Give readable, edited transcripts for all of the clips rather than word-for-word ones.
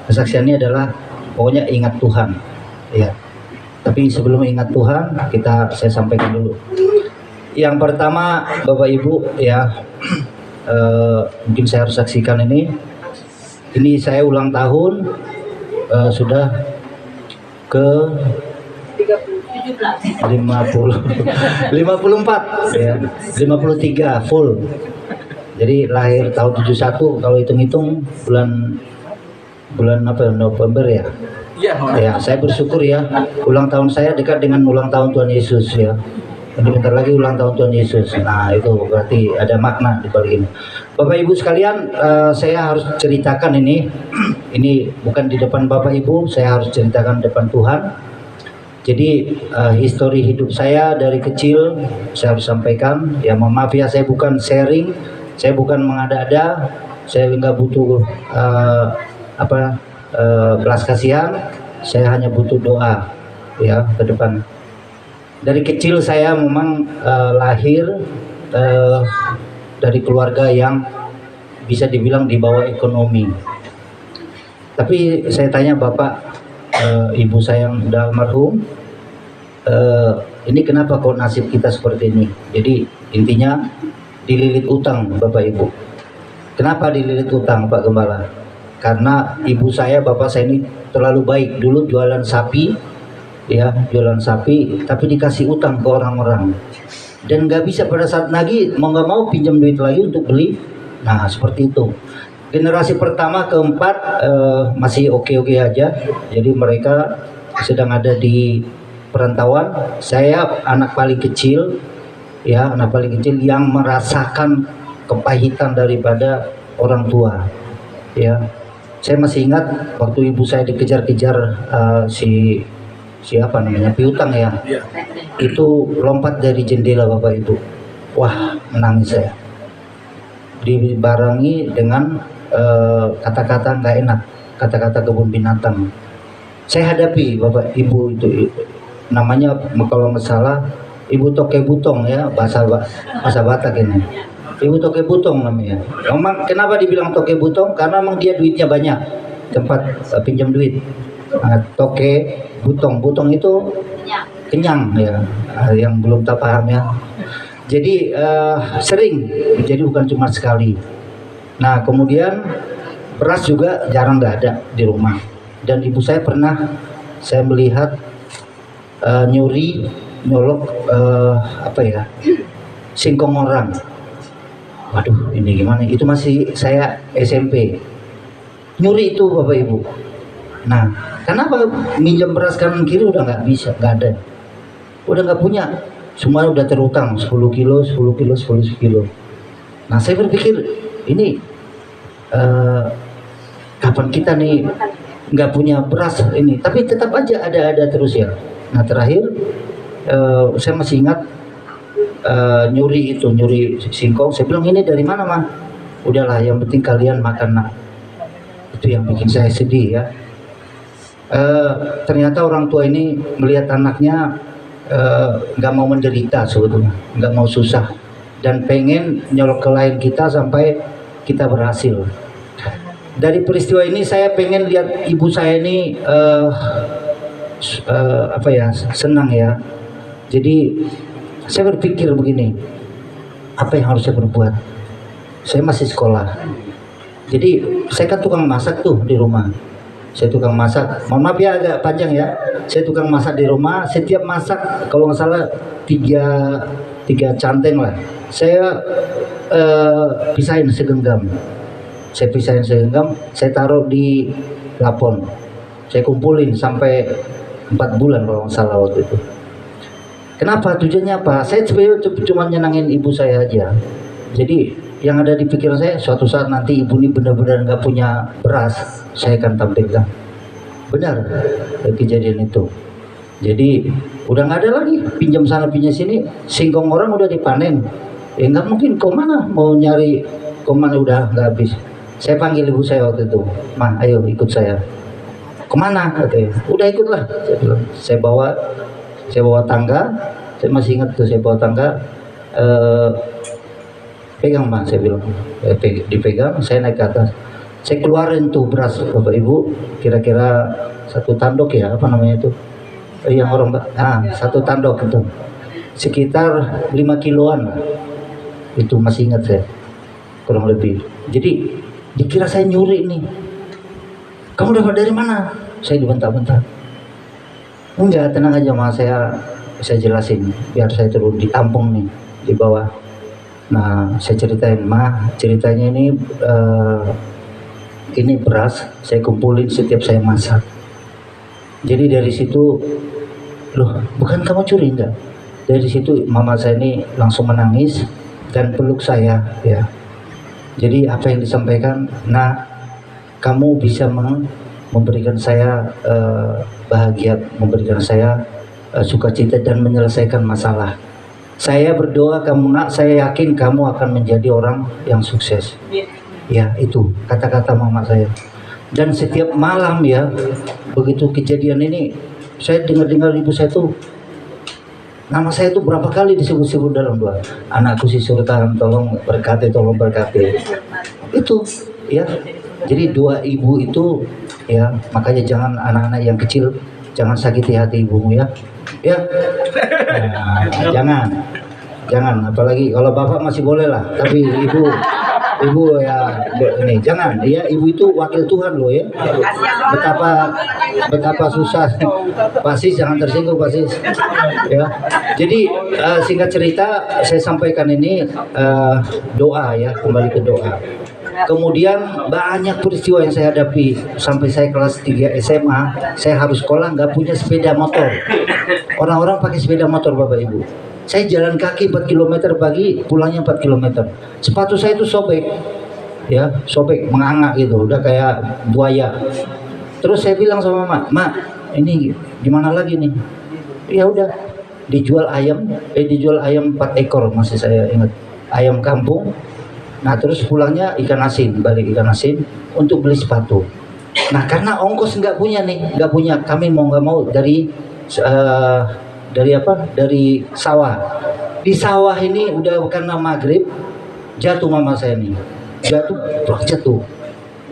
Kesaksiannya adalah pokoknya ingat Tuhan, ya. Tapi sebelum ingat Tuhan, saya sampaikan dulu. Yang pertama, Bapak Ibu, ya, mungkin saya harus saksikan ini. Ini saya ulang tahun, sudah ke 54 ya, 53 full. Jadi lahir tahun 71, kalau hitung-hitung bulan apa, November ya. Ya, saya bersyukur ya, ulang tahun saya dekat dengan ulang tahun Tuhan Yesus ya. Ini bentar lagi ulang tahun Tuhan Yesus. Nah, itu berarti ada makna di balik ini. Bapak Ibu sekalian, saya harus ceritakan ini. Ini bukan di depan Bapak Ibu, saya harus ceritakan depan Tuhan. Jadi histori hidup saya dari kecil saya harus sampaikan. Ya, mohon maaf ya, saya bukan sharing, saya bukan mengada-ada, saya nggak butuh belas kasihan, saya hanya butuh doa ya ke depan. Dari kecil saya memang lahir dari keluarga yang bisa dibilang di bawah ekonomi. Tapi saya tanya Bapak, Ibu saya yang udah almarhum, ini kenapa kok nasib kita seperti ini? Jadi intinya dililit utang Bapak Ibu. Kenapa dililit utang Pak Gembala? Karena ibu saya, bapak saya ini terlalu baik. Dulu jualan sapi, ya, jualan sapi, tapi dikasih utang ke orang-orang. Dan nggak bisa pada saat nagih, mau nggak mau pinjam duit lagi untuk beli. Nah, seperti itu. Generasi pertama, keempat masih oke-oke aja. Jadi mereka sedang ada di perantauan. Saya anak paling kecil, ya, anak paling kecil yang merasakan kepahitan daripada orang tua, ya. Saya masih ingat waktu ibu saya dikejar-kejar siapa namanya, piutang ya. Itu lompat dari jendela Bapak Ibu. Wah, menangis saya. Dibarengi dengan kata-kata nggak enak, kata-kata kebun binatang. Saya hadapi Bapak Ibu itu, namanya kalau nggak salah Ibu Toke Butong ya, bahasa Batak ini. Ibu Toke Butong namanya. Memang kenapa dibilang Toke Butong? Karena memang dia duitnya banyak, tempat pinjam duit. Nah, Toke Butong, Butong itu kenyang ya, yang belum tak paham ya. Jadi sering, jadi bukan cuma sekali. Nah, kemudian beras juga jarang nggak ada di rumah. Dan ibu saya pernah saya melihat nyolok singkong orang. Waduh, ini gimana? Itu masih saya SMP. Nyuri itu Bapak Ibu. Nah, kenapa minjem beras kanan kiri udah nggak bisa, nggak ada. Udah nggak punya. Semua udah terutang 10 kilo. Nah, saya berpikir ini kapan kita nih nggak punya beras ini? Tapi tetap aja ada terus ya. Nah, terakhir saya masih ingat nyuri singkong. Saya bilang, ini dari mana mah? Udahlah, yang penting kalian makan nak. Itu yang bikin saya sedih ya. Ternyata orang tua ini melihat anaknya nggak mau menderita sebetulnya, nggak mau susah, dan pengen nyolok ke lain kita sampai kita berhasil. Dari peristiwa ini saya pengen lihat ibu saya ini senang ya. Jadi saya berpikir begini, apa yang harus saya berbuat? Saya masih sekolah. Jadi saya kan tukang masak tuh di rumah. Saya tukang masak. Mohon maaf ya agak panjang ya. Saya tukang masak di rumah. Setiap masak kalau nggak salah tiga canteng lah. Saya pisahin segenggam. Saya taruh di plafon. Saya kumpulin sampai 4 bulan kalau nggak salah waktu itu. Kenapa? Tujuannya apa? Saya sebenarnya cuma nyenangin ibu saya aja. Jadi yang ada di pikiran saya, suatu saat nanti ibu ini benar-benar nggak punya beras, saya akan tampilkan. Benar kejadian itu. Jadi udah nggak ada lagi pinjam sana pinjam sini, singkong orang udah dipanen. Ya nggak mungkin, kemana mau nyari, kemana, udah nggak habis. Saya panggil ibu saya waktu itu, "Ma, ayo ikut saya." "Kemana?" Katanya. "Udah ikutlah." Saya bilang. Saya bawa tangga, saya masih ingat tuh, saya bawa tangga, pegang, Ma, saya bilang, dipegang, saya naik ke atas. Saya keluarin tuh beras Bapak Ibu, kira-kira 1 tanduk ya, apa namanya itu? Yang orang 1 tanduk itu. Sekitar 5 kiloan lah. Itu masih ingat saya. Kurang lebih. Jadi dikira saya nyuri nih. Kamu dapat dari mana? Saya dibentak-bentak. Enggak, tenang aja Mas, saya jelasin biar saya turun ditampung nih di bawah. Nah, saya ceritain, ceritanya ini beras saya kumpulin setiap saya masak. Jadi dari situ, loh, bukan kamu curi enggak? Dari situ mama saya ini langsung menangis dan peluk saya, ya. Jadi apa yang disampaikan, nah, kamu bisa memberikan saya bahagia, memberikan saya sukacita dan menyelesaikan masalah. Saya berdoa kamu nak, saya yakin kamu akan menjadi orang yang sukses. Ya, itu kata-kata mama saya. Dan setiap malam ya, begitu kejadian ini, saya dengar ibu saya tuh, nama saya tuh berapa kali disebut-sebut dalam doa. Anakku si Sultan, tolong berkati, tolong berkati. Itu ya. Jadi doa ibu itu ya, makanya jangan anak-anak yang kecil jangan sakiti hati ibumu ya. Ya. Nah, jangan apalagi kalau bapak masih boleh lah, tapi ibu ya ini jangan ya, ibu itu wakil Tuhan loh ya. Betapa susah. Pak Sis jangan tersinggung Pak Sis ya. Jadi singkat cerita saya sampaikan ini doa ya, kembali ke doa. Kemudian banyak peristiwa yang saya hadapi sampai saya kelas 3 SMA, saya harus sekolah nggak punya sepeda motor. Orang-orang pakai sepeda motor Bapak Ibu. Saya jalan kaki 4 km pagi, pulangnya 4 km. Sepatu saya itu sobek. Ya, sobek, menganga gitu, udah kayak buaya. Terus saya bilang sama Mak, ini gimana lagi nih? Ya udah, dijual ayam 4 ekor, masih saya ingat. Ayam kampung. Nah terus pulangnya balik ikan asin untuk beli sepatu. Nah karena ongkos nggak punya, kami mau nggak mau dari sawah. Di sawah ini udah karena maghrib jatuh mama saya nih, jatuh.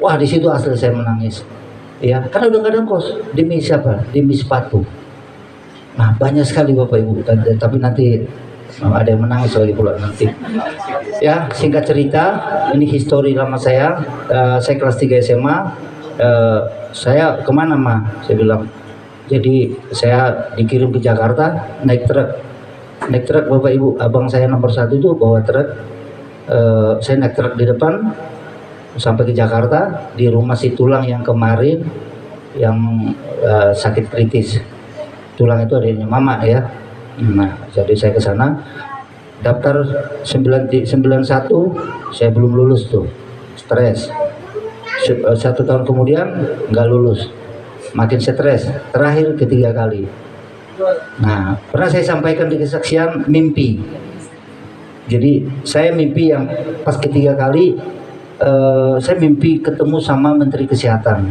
Wah di situ asli saya menangis. Ya karena udah nggak ada ongkos, demi siapa? Demi sepatu. Nah banyak sekali Bapak Ibu, tapi nanti ada yang menangis lagi pula nanti. Ya, singkat cerita, ini histori lama saya. Saya kelas 3 SMA. Saya kemana Saya bilang. Jadi saya dikirim ke Jakarta naik truk Bapak Ibu. Abang saya nomor 1 itu bawa truk. Saya naik truk di depan sampai ke Jakarta. Di rumah si tulang yang kemarin yang sakit kritis. Tulang itu adanya mama ya. Nah, jadi saya ke sana, daftar 91, saya belum lulus tuh, stres. 1 tahun kemudian nggak lulus, makin stres. Terakhir ketiga kali. Nah, pernah saya sampaikan di kesaksian mimpi. Jadi saya mimpi yang pas ketiga kali, saya mimpi ketemu sama Menteri Kesehatan.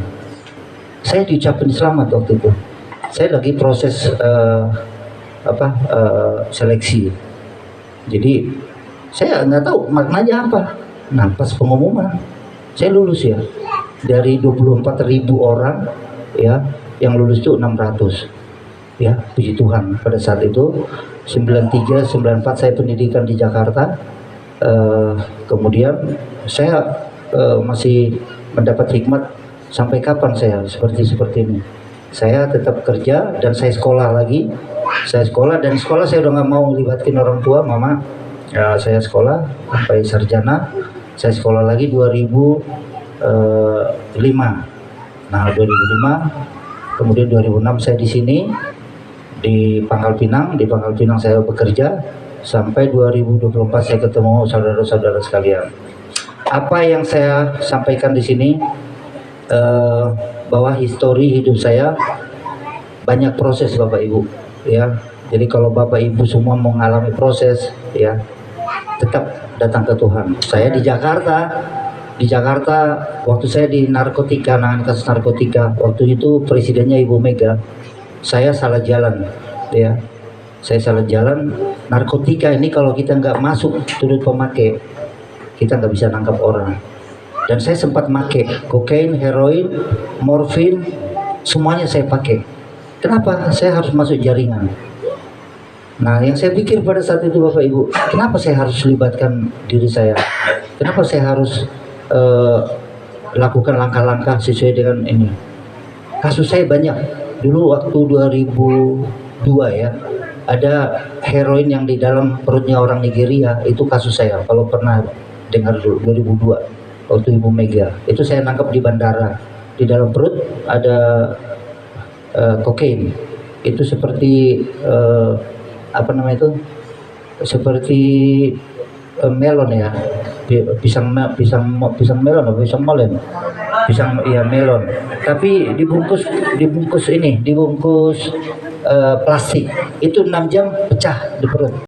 Saya diucapin selamat waktu itu. Saya lagi proses seleksi. Jadi saya nggak tahu maknanya apa. Nah pas pengumuman saya lulus ya, dari 24.000 orang ya yang lulus itu 600 ya, puji Tuhan. Pada saat itu 93 94 saya pendidikan di Jakarta. Kemudian saya masih mendapat hikmat sampai kapan saya seperti ini. Saya tetap kerja dan saya sekolah lagi. Saya sekolah saya udah nggak mau libatin orang tua, mama. Ya, saya sekolah sampai sarjana. Saya sekolah lagi 2005. Nah 2005, kemudian 2006 saya di sini di Pangkal Pinang. Di Pangkal Pinang saya bekerja sampai 2024 saya ketemu saudara-saudara sekalian. Apa yang saya sampaikan di sini bahwa histori hidup saya banyak proses Bapak Ibu ya. Jadi kalau Bapak Ibu semua mau mengalami proses ya, tetap datang ke Tuhan. Saya di Jakarta waktu saya di narkotika, nangan kasus narkotika, waktu itu presidennya Ibu Mega. Saya salah jalan ya. Saya salah jalan. Narkotika ini kalau kita nggak masuk turut pemakai, kita nggak bisa nangkap orang. Dan saya sempat pakai kokain, heroin, morfin, semuanya saya pakai. Kenapa? Saya harus masuk jaringan. Nah, yang saya pikir pada saat itu Bapak Ibu, kenapa saya harus libatkan diri saya? Kenapa saya harus lakukan langkah-langkah sesuai dengan ini? Kasus saya banyak. Dulu waktu 2002 ya, ada heroin yang di dalam perutnya orang Nigeria, itu kasus saya. Kalau pernah dengar dulu 2002 waktu Ibu Mega, itu saya nangkap di bandara. Di dalam perut ada kokain. Itu seperti apa namanya itu? Seperti melon ya. Pisang melon atau pisang molen. Pisang ya melon. Tapi dibungkus plastik. Itu 6 jam pecah di perut.